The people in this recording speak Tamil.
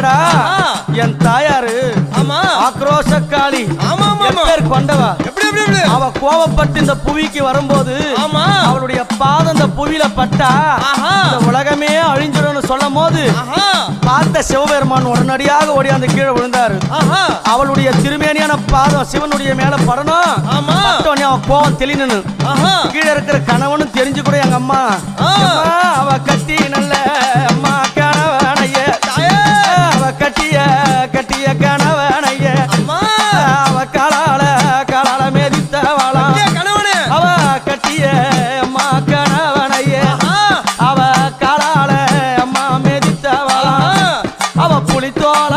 இல்லடா என் தாயாரு ஆக்ரோஷக்காளி பேர் கொண்டவா. அவ கோபப்பட்டு இந்த புவிக்கு வரும்போது அவளுடைய பாதம் இந்த புவியில பட்டா இந்த உலகமே அழிஞ்சிடும் சொல்லும் போது பார்த்த சிவபெருமான் உடனடியாக ஓடி அந்த கீழே விழுந்தாரு. அவளுடைய திருமேனியான பாதம் சிவனுடைய மேல படணும். அவன் கோபம் தெளினு கீழே இருக்கிற கணவனும் தெரிஞ்சு கூட எங்க அம்மா அவ கட்டி நல்ல அம்மா கணவனைய அவ கட்டிய கட்டிய கணவனைய அவ காலால காலால மேதித்தவளா அவ கட்டிய அம்மா கணவனைய அவ காலால அம்மா மேதித்தவளா அவ புலித்தோள